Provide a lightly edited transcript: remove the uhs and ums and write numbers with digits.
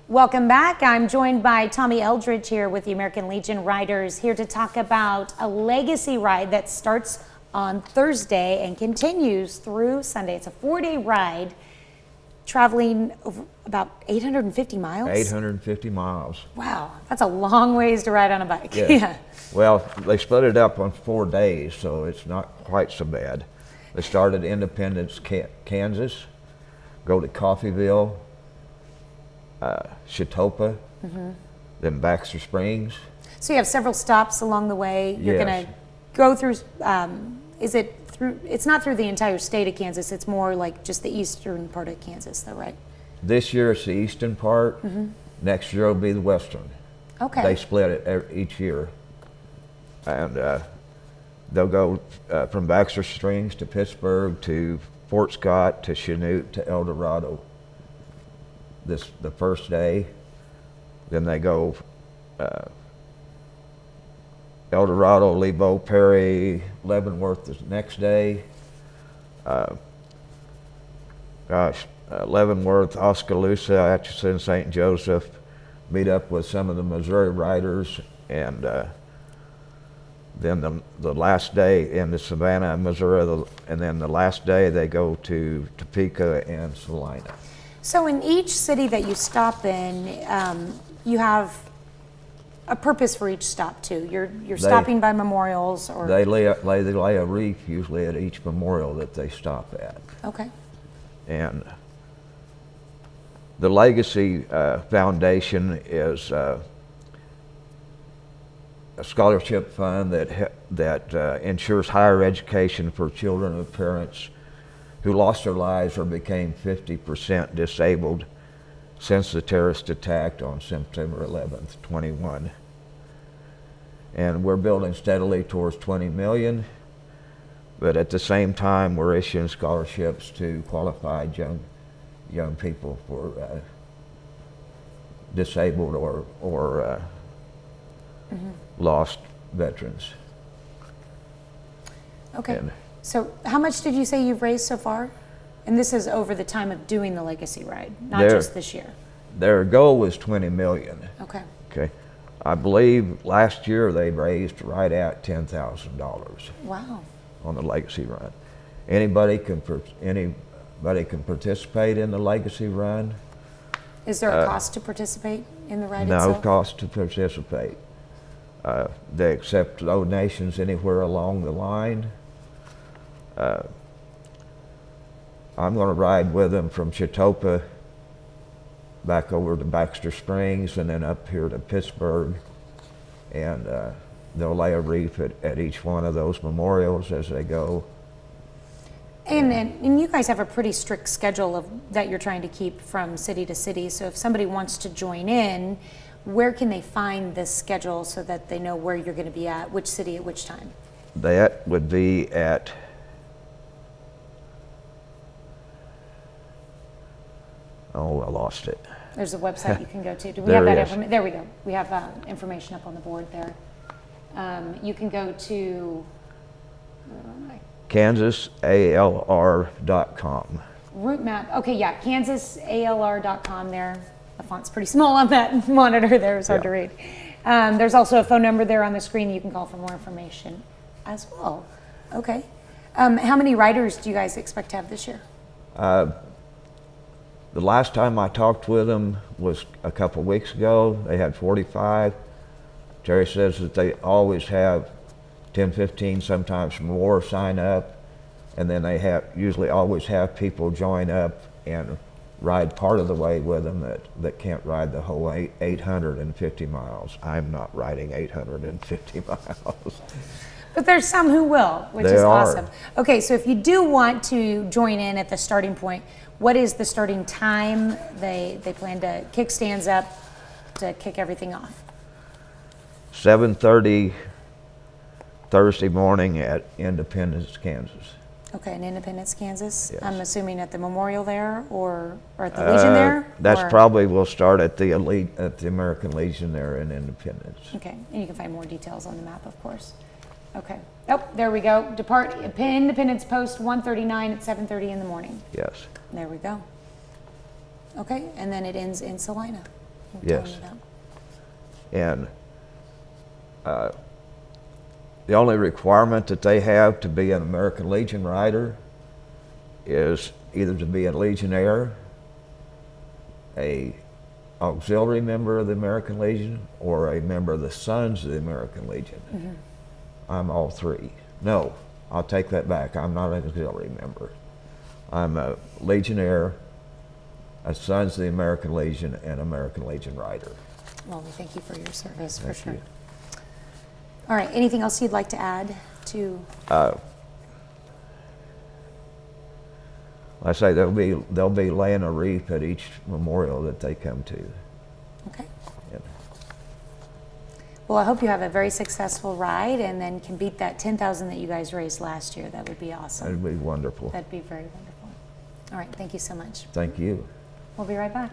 Welcome back. I'm joined by Tommy Eldridge here with the American Legion Riders, here to talk about a legacy ride that starts on Thursday and continues through Sunday. It's a 4-day ride traveling over about 850 miles. 850 miles. Wow, that's a long ways to ride on a bike. Yeah. Yeah. Well, they split it up on 4 days, so it's not quite so bad. They start at Independence, Kansas, go to Coffeyville, Chetopa, then Baxter Springs. So you have several stops along the way. You're Yes. going to go through, is it through, it's not through the entire state of Kansas, it's more like just the eastern part of Kansas though, right? This year it's the eastern part. Next year will be the western. Okay. They split it each year. And they'll go from Baxter Springs to Pittsburgh to Fort Scott to Chanute to El Dorado. The first day. Then they go El Dorado, Lebo, Perry, Leavenworth the next day. Leavenworth, Oskaloosa, Atchison, St. Joseph, meet up with some of the Missouri riders, and then the last day into Savannah, Missouri, and then the last day they go to Topeka and Salina. So in each city that you stop in, you have a purpose for each stop too. You're stopping by memorials, or They lay a wreath usually at each memorial that they stop at. okay. And the Legacy Foundation is a scholarship fund that ensures higher education for children of parents who lost their lives or became 50% disabled since the terrorist attack on September 11th, 21. And we're building steadily towards 20 million, but at the same time we're issuing scholarships to qualified young people for disabled or lost veterans. Okay. And So how much did you say you've raised so far? And this is over the time of doing the Legacy Ride, not just this year. Their goal was 20 million. Okay. Okay. I believe last year they raised right at $10,000 Wow. on the Legacy Run. Anybody can participate in the Legacy Run. Is there a cost to participate in the ride No itself? cost to participate. They accept donations anywhere along the line. I'm going to ride with them from Chetopa back over to Baxter Springs and then up here to Pittsburgh, and they'll lay a wreath at each one of those memorials as they go. And you guys have a pretty strict schedule that you're trying to keep from city to city. So if somebody wants to join in, where can they find this schedule so that they know where you're going to be at, which city at which time? That would be at I lost it. There's a website you can go to. Do we There have that it is. information? There we go. We have information up on the board there. You can go to KansasALR.com. route map. Okay, yeah, KansasALR.com there. The font's pretty small on that monitor there. It's hard to read. There's also a phone number there on the screen you can call for more information as well. Okay. How many riders do you guys expect to have this year? The last time I talked with them was a couple weeks ago. They had 45. Terry says that they always have 10, 15, sometimes more sign up, and then they usually always have people join up and ride part of the way with them that can't ride the whole 850 miles. I'm not riding 850 miles. But there's some who will, which is awesome. Okay, so if you do want to join in at the starting point, what is the starting time? They plan to kick stands up to kick everything off. 7:30 Thursday morning at Independence, Kansas. Okay, in Independence, Kansas. Yes. I'm assuming at the memorial there or at the Legion there? That's or? probably, we'll start at the American Legion there in Independence. Okay, and you can find more details on the map, of course. Okay. Oh, there we go. Depart Independence Post 139 at 7:30 in the morning. Yes. There we go. Okay, and then it ends in Salina. You're telling Yes. me that. And the only requirement that they have to be an American Legion Rider is either to be a Legionnaire, a auxiliary member of the American Legion, or a member of the Sons of the American Legion. Mm-hmm. I'm all three. No, I'll take that back. I'm not an auxiliary member. I'm a Legionnaire, a Sons of the American Legion, and American Legion Rider. Well, we thank you for your service, for Thank sure. you. All right, anything else you'd like to add to? I say they'll be laying a wreath at each memorial that they come to. Okay. Yeah. Well, I hope you have a very successful ride and then can beat that 10,000 that you guys raised last year. That would be awesome. That'd be wonderful. That'd be very wonderful. All right, thank you so much. Thank you. We'll be right back.